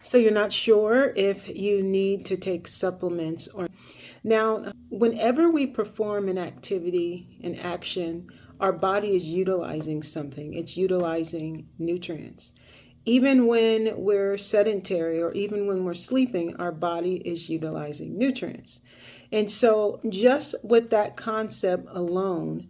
So you're not sure if you need to take supplements or. Now, whenever we perform an activity, an action, our body is utilizing something. It's utilizing nutrients. Even when we're sedentary or even when we're sleeping, our body is utilizing nutrients. And so just with that concept alone,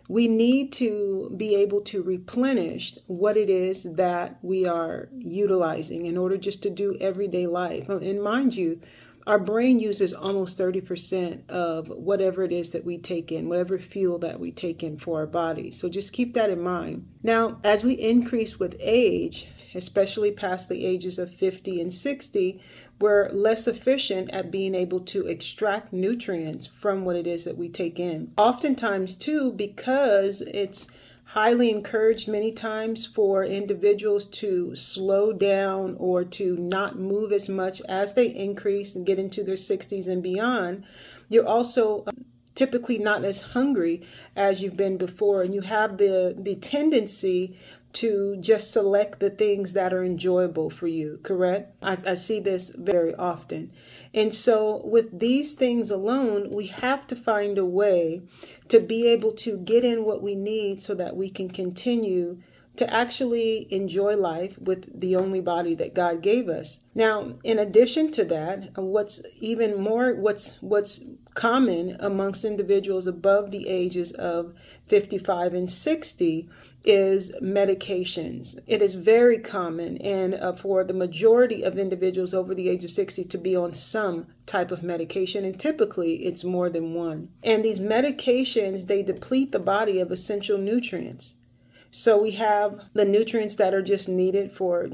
we need to be able to replenish what it is that we are utilizing in order just to do everyday life. And mind you, our brain uses almost 30% of whatever it is that we take in, whatever fuel that we take in for our body. So just keep that in mind. Now, as we increase with age, especially past the ages of 50 and 60, we're less efficient at being able to extract nutrients from what it is that we take in. Oftentimes, too, because it's highly encouraged many times for individuals to slow down or to not move as much as they increase and get into their 60s and beyond, you're also typically not as hungry as you've been before, and you have the tendency to just select the things that are enjoyable for you, correct? I see this very often. And so with these things alone, we have to find a way to be able to get in what we need so that we can continue to actually enjoy life with the only body that God gave us. Now, in addition to that, what's common amongst individuals above the ages of 55 and 60 is medications. It is very common and for the majority of individuals over the age of 60 to be on some type of medication, and typically it's more than one. And these medications, they deplete the body of essential nutrients. So we have the nutrients that are just needed for,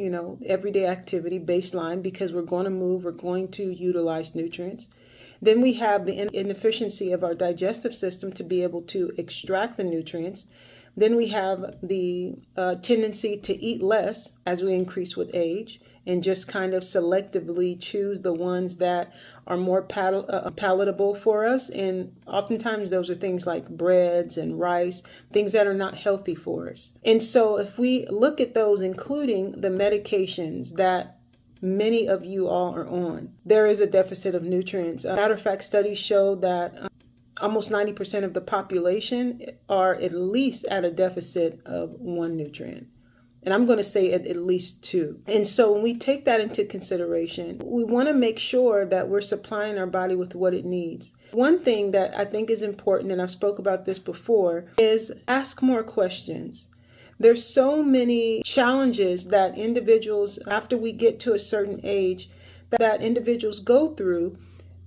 everyday activity, baseline, because we're going to move, we're going to utilize nutrients. Then we have the inefficiency of our digestive system to be able to extract the nutrients. Then we have the tendency to eat less as we increase with age and just kind of selectively choose the ones that are more palatable for us. And oftentimes those are things like breads and rice, things that are not healthy for us. And so if we look at those, including the medications that many of you all are on, there is a deficit of nutrients. Matter of fact, studies show that almost 90% of the population are at least at a deficit of one nutrient. And I'm going to say at least two. And so when we take that into consideration, we want to make sure that we're supplying our body with what it needs. One thing that I think is important, and I've spoke about this before, is ask more questions. There's so many challenges that individuals, after we get to a certain age, that individuals go through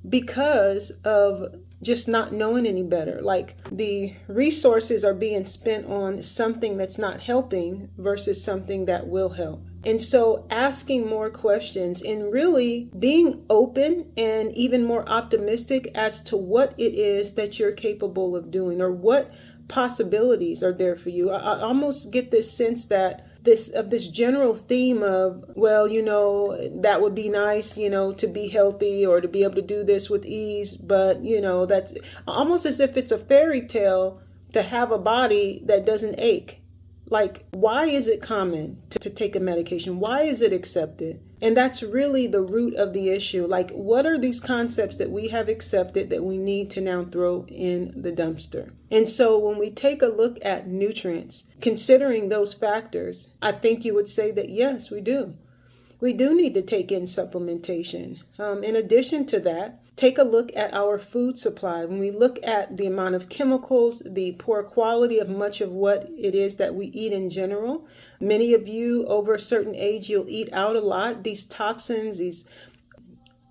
because of just not knowing any better. Like the resources are being spent on something that's not helping versus something that will help. And so asking more questions and really being open and even more optimistic as to what it is that you're capable of doing or what possibilities are there for you. I almost get this sense that this general theme of, well, that would be nice, to be healthy or to be able to do this with ease. But, that's almost as if it's a fairy tale to have a body that doesn't ache. Like, why is it common to take a medication? Why is it accepted? And that's really the root of the issue. Like, what are these concepts that we have accepted that we need to now throw in the dumpster? And so when we take a look at nutrients, considering those factors, I think you would say that, yes, we do. We do need to take in supplementation. In addition to that, take a look at our food supply. When we look at the amount of chemicals, the poor quality of much of what it is that we eat in general, many of you over a certain age, you'll eat out a lot. These toxins, these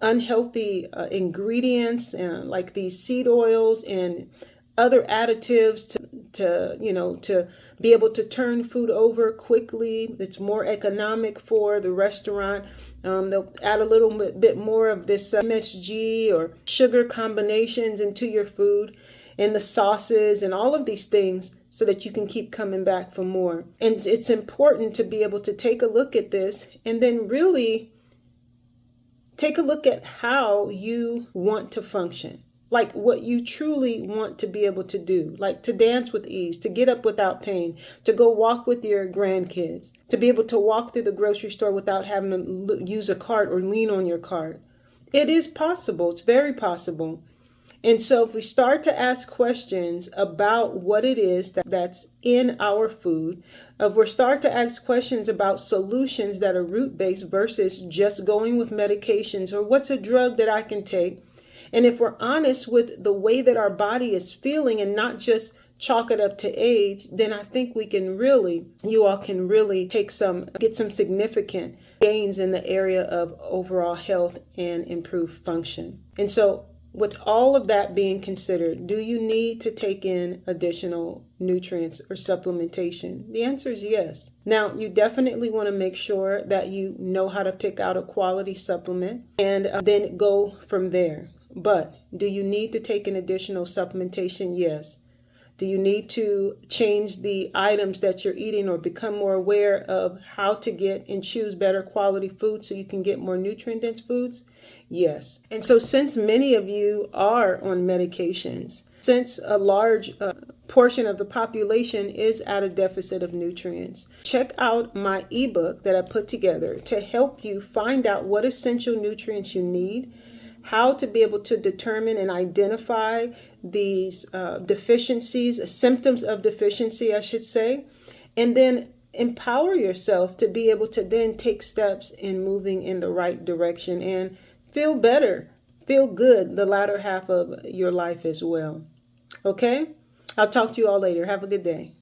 unhealthy ingredients, like these seed oils and other additives to be able to turn food over quickly. It's more economic for the restaurant. They'll add a little bit more of this MSG or sugar combinations into your food and the sauces and all of these things so that you can keep coming back for more. And it's important to be able to take a look at this and then really take a look at how you want to function. like what you truly want to be able to do, like to dance with ease, to get up without pain, to go walk with your grandkids, to be able to walk through the grocery store without having to use a cart or lean on your cart. It is possible. It's very possible. And so if we start to ask questions about what it is that's in our food, if we start to ask questions about solutions that are root-based versus just going with medications, or what's a drug that I can take, and if we're honest with the way that our body is feeling and not just chalk it up to age, then I think we can really, you all can really get some significant gains in the area of overall health and improved function. And so with all of that being considered, do you need to take in additional nutrients or supplementation? The answer is yes. Now, you definitely want to make sure that you know how to pick out a quality supplement and then go from there. But do you need to take in additional supplementation? Yes. Do you need to change the items that you're eating or become more aware of how to get and choose better quality food so you can get more nutrient-dense foods? Yes. And so since many of you are on medications, since a large portion of the population is at a deficit of nutrients, check out my ebook that I put together to help you find out what essential nutrients you need, how to be able to determine and identify these deficiencies, symptoms of deficiency, I should say, and then empower yourself to be able to then take steps in moving in the right direction and feel better, feel good the latter half of your life as well. Okay? I'll talk to you all later. Have a good day.